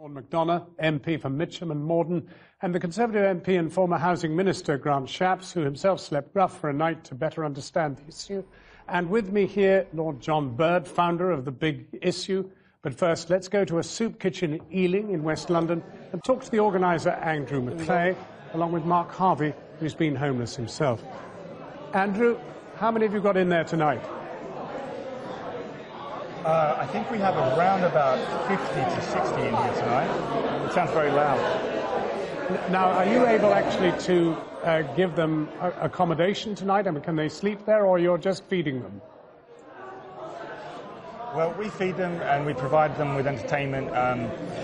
McDonough, MP for Mitcham and Morden, and the Conservative MP and former Housing Minister Grant Shapps, who himself slept rough for a night to better understand the issue. And with me here, Lord John Bird, founder of The Big Issue. But first, let's go to a soup kitchen in Ealing in West London and talk to the organiser, Andrew McClay, along with Mark Harvey, who's been homeless himself. Andrew, how many have you got in there tonight? I think we have around about 50 to 60 in here tonight. It sounds very loud. Now, are you able actually to give them accommodation tonight? I mean, can they sleep there, or you're just feeding them? Well, we feed them and we provide them with entertainment.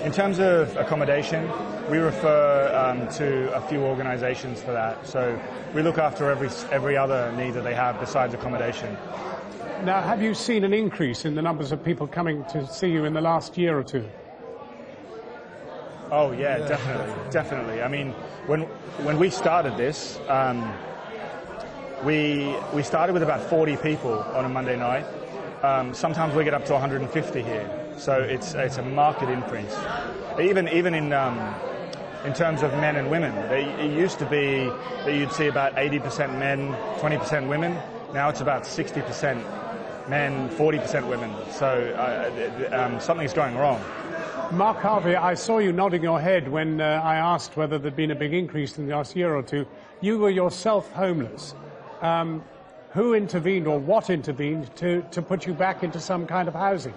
In terms of accommodation, we refer to a few organisations for that. So we look after every other need that they have besides accommodation. Now, have you seen an increase in the numbers of people coming to see you in the last year or two? Oh, yeah, definitely. I mean, when we started this, we started with about 40 people on a Monday night. Sometimes we get up to 150 here, so it's a marked increase. Even in terms of men and women, it used to be that you'd see about 80% men, 20% women. Now it's about 60% men, 40% women. So something's going wrong. Mark Harvey, I saw you nodding your head when I asked whether there'd been a big increase in the last year or two. You were yourself homeless. Who intervened, or what intervened, to put you back into some kind of housing?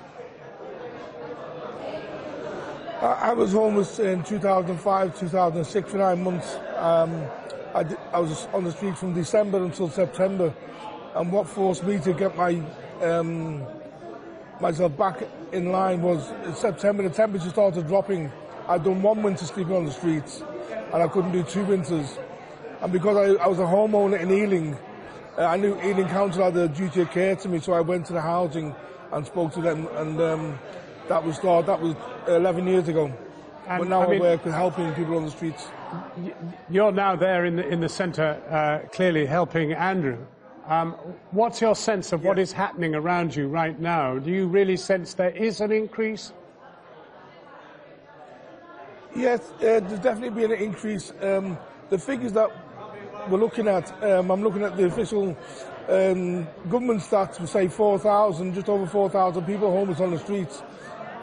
I was homeless in 2005, 2006 for 9 months. I was on the street from December until September, and what forced me to get myself back in line was in September. The temperature started dropping. I'd done 1 winter sleeping on the streets, and I couldn't do 2 winters. And because I was a homeowner in Ealing, I knew Ealing Council had a duty of care to me, so I went to the housing and spoke to them, and that was 11 years ago. But now I work with helping people on the streets. You're now there in the centre, clearly helping Andrew. What's your sense of what is happening around you right now? Do you really sense there is an increase? Yes, there's definitely been an increase. The figures that we're looking at, I'm looking at the official government stats, we say 4,000, just over 4,000 people homeless on the streets.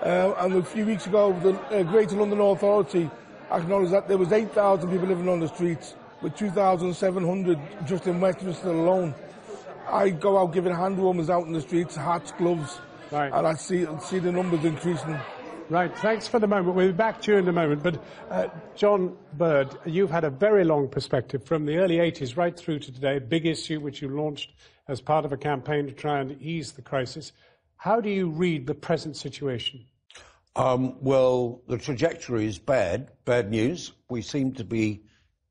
And a few weeks ago, the Greater London Authority acknowledged that there was 8,000 people living on the streets, with 2,700 just in Westminster alone. I go out giving hand warmers out in the streets, hats, gloves, and I see the numbers increasing. Right, thanks for the moment. We'll be back to you in a moment. But John Bird, you've had a very long perspective from the early 80s right through to today, Big Issue, which you launched as part of a campaign to try and ease the crisis. How do you read the present situation? Well, the trajectory is bad news. We seem to be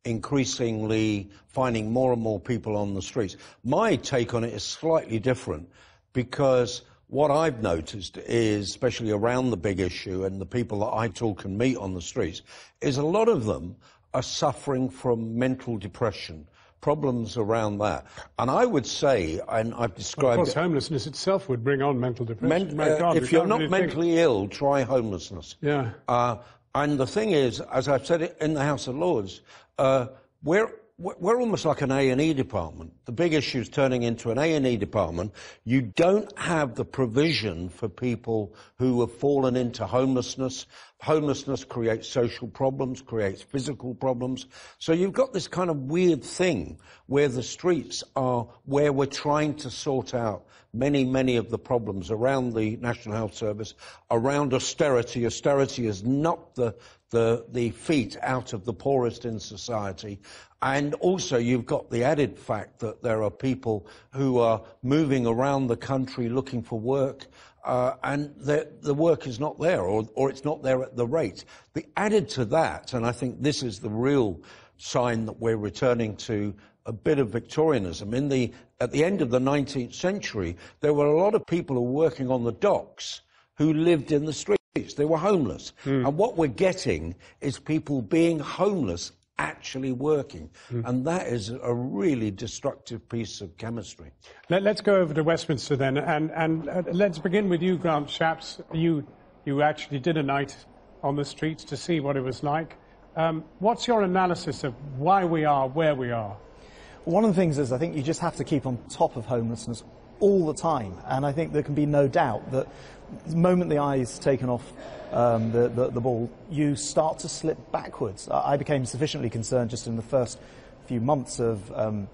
increasingly finding more and more people on the streets. My take on it is slightly different, because what I've noticed is, especially around the Big Issue and the people that I talk and meet on the streets, is a lot of them are suffering from mental depression, problems around that. And I would say, and I've described... Of course, homelessness itself would bring on mental depression. If you're not mentally ill, try homelessness. Yeah. And the thing is, as I've said it in the House of Lords, we're almost like an A&E department. The Big Issue is turning into an A&E department. You don't have the provision for people who have fallen into homelessness. Homelessness creates social problems, creates physical problems. So you've got this kind of weird thing where the streets are where we're trying to sort out many of the problems around the National Health Service, around austerity. Austerity has knocked the feet out of the poorest in society. And also you've got the added fact that there are people who are moving around the country looking for work, and the work is not there, or it's not there at the rate. Added to that, and I think this is the real sign that we're returning to a bit of Victorianism. At the end of the 19th century, there were a lot of people who were working on the docks who lived in the streets. They were homeless. And what we're getting is people being homeless actually working. And that is a really destructive piece of chemistry. Let's go over to Westminster then, and let's begin with you, Grant Shapps. You actually did a night on the streets to see what it was like. What's your analysis of why we are where we are? One of the things is I think you just have to keep on top of homelessness all the time. And I think there can be no doubt that the moment the eye's taken off the ball, you start to slip backwards. I became sufficiently concerned just in the first few months of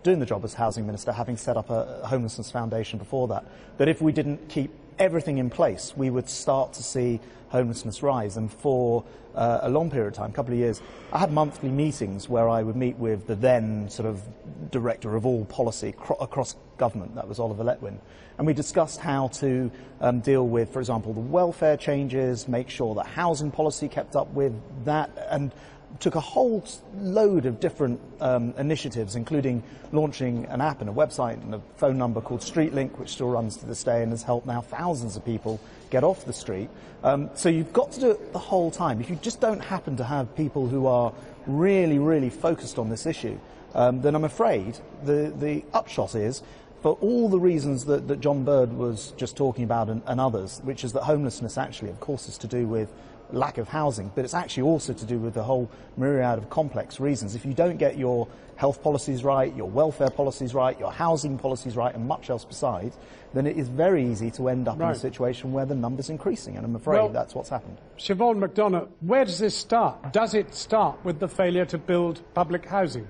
doing the job as Housing Minister, having set up a homelessness foundation before that, that if we didn't keep everything in place, we would start to see homelessness rise. And for a long period of time, a couple of years, I had monthly meetings where I would meet with the then sort of director of all policy across government, that was Oliver Letwin, and we discussed how to deal with, for example, the welfare changes, make sure that housing policy kept up with that, and took a whole load of different initiatives, including launching an app and a website and a phone number called StreetLink, which still runs to this day and has helped now thousands of people get off the street. So you've got to do it the whole time. If you just don't happen to have people who are really, really focused on this issue, then I'm afraid the upshot is, for all the reasons that John Bird was just talking about and others, which is that homelessness actually, of course, is to do with lack of housing, but it's actually also to do with the whole myriad of complex reasons. If you don't get your health policies right, your welfare policies right, your housing policies right, and much else besides, then it is very easy to end up in a situation where the number's increasing, and I'm afraid that's what's happened. Siobhan McDonough, where does this start? Does it start with the failure to build public housing?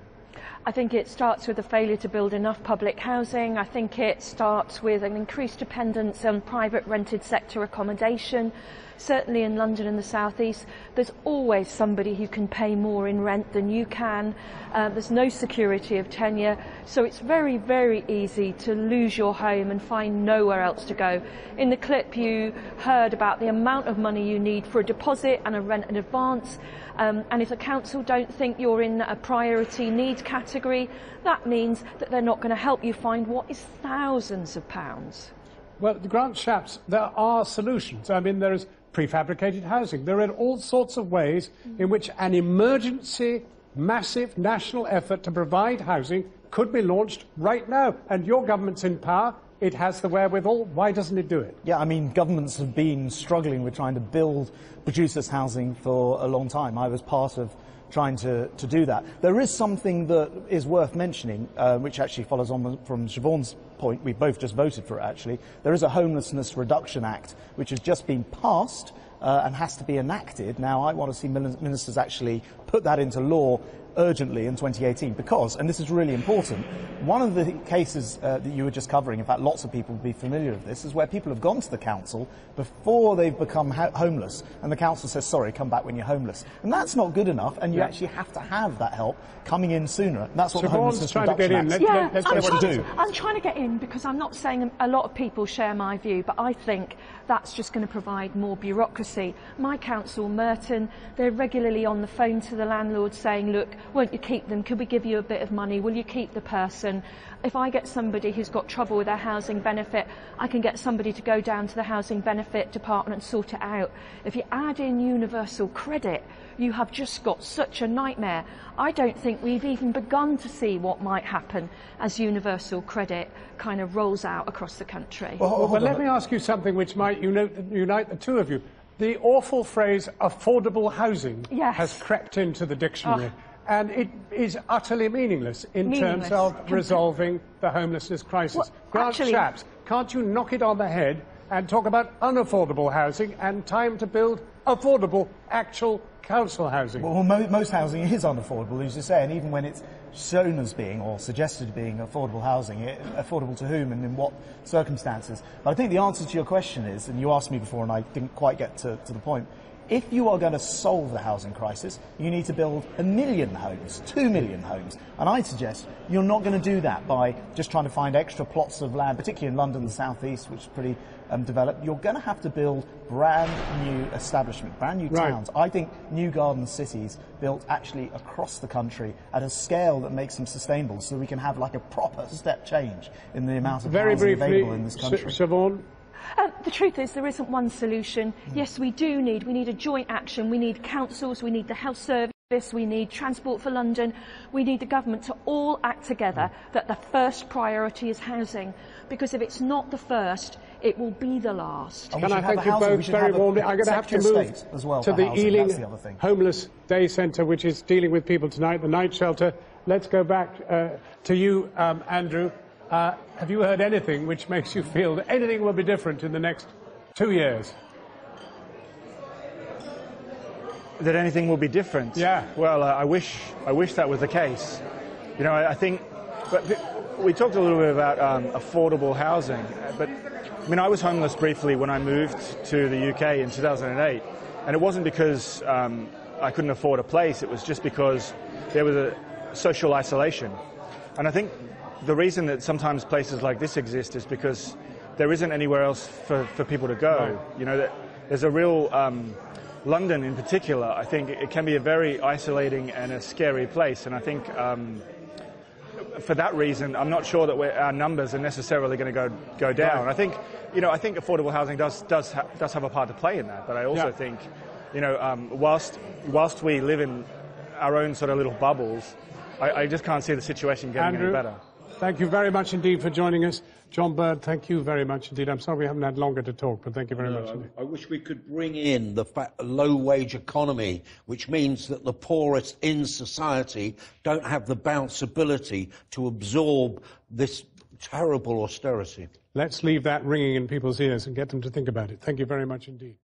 I think it starts with the failure to build enough public housing. I think it starts with an increased dependence on private rented sector accommodation. Certainly in London and the South East, there's always somebody who can pay more in rent than you can. There's no security of tenure, so it's very, very easy to lose your home and find nowhere else to go. In the clip you heard about the amount of money you need for a deposit and a rent in advance, and if the council don't think you're in a priority need category, that means that they're not going to help you find what is thousands of pounds. Well, Grant Shapps, there are solutions. I mean, there is prefabricated housing. There are all sorts of ways in which an emergency, massive national effort to provide housing could be launched right now. And your government's in power. It has the wherewithal. Why doesn't it do it? Yeah, I mean, governments have been struggling with trying to produce this housing for a long time. I was part of trying to do that. There is something that is worth mentioning, which actually follows on from Siobhan's point. We both just voted for it, actually. There is a Homelessness Reduction Act, which has just been passed and has to be enacted. Now, I want to see ministers actually put that into law urgently in 2018 because, and this is really important, one of the cases that you were just covering, in fact lots of people will be familiar with this, is where people have gone to the council before they've become homeless and the council says, sorry, come back when you're homeless. And that's not good enough, and you actually have to have that help coming in sooner. And that's what the Homelessness Reduction Act let's do. I'm trying to get in because I'm not saying a lot of people share my view, but I think that's just going to provide more bureaucracy. My council, Merton, they're regularly on the phone to the landlord saying, look, won't you keep them? Could we give you a bit of money? Will you keep the person? If I get somebody who's got trouble with their housing benefit, I can get somebody to go down to the housing benefit department and sort it out. If you add in universal credit, you have just got such a nightmare. I don't think we've even begun to see what might happen as universal credit kind of rolls out across the country. Well, let me ask you something which might unite the two of you. The awful phrase affordable housing has crept into the dictionary. And it is utterly meaningless in terms of resolving the homelessness crisis. Well, Grant Shapps, can't you knock it on the head and talk about unaffordable housing and time to build affordable, actual council housing? Well, most housing is unaffordable, as you say, and even when it's shown as being or suggested being affordable housing, affordable to whom and in what circumstances? But I think the answer to your question is, and you asked me before and I didn't quite get to the point, if you are going to solve the housing crisis, you need to build 1 million homes, 2 million homes. And I'd suggest you're not going to do that by just trying to find extra plots of land, particularly in London and the South East, which is pretty developed. You're going to have to build brand new establishment, brand new towns. I think new garden cities built actually across the country at a scale that makes them sustainable so that we can have like a proper step change in the amount of housing available in this country. Siobhan? The truth is there isn't one solution. Yes, we need a joint action. We need councils, we need the health service, we need Transport for London, we need the government to all act together that the first priority is housing. Because if it's not the first, it will be the last. Can I thank you both very warmly? I'm going to have to move as well to the housing. Ealing Homeless Day Centre, which is dealing with people tonight, the night shelter. Let's go back to you, Andrew. Have you heard anything which makes you feel that anything will be different in the next 2 years? That anything will be different? Yeah. Well, I wish that was the case. You know, I think. But we talked a little bit about affordable housing, but I mean, I was homeless briefly when I moved to the UK in 2008, and it wasn't because I couldn't afford a place. It was just because there was a social isolation, and I think the reason that sometimes places like this exist is because there isn't anywhere else for people to go. Right. You know, that there's a real London in particular, I think it can be a very isolating and a scary place, and I think for that reason, I'm not sure that our numbers are necessarily going to go down. Right. I think affordable housing does have a part to play in that, but I also think, whilst we live in our own sort of little bubbles, I just can't see the situation getting any better. Thank you very much indeed for joining us. John Bird, thank you very much indeed. I'm sorry we haven't had longer to talk, but thank you very much indeed. I wish we could bring in the low-wage economy, which means that the poorest in society don't have the bounceability to absorb this terrible austerity. Let's leave that ringing in people's ears and get them to think about it. Thank you very much indeed.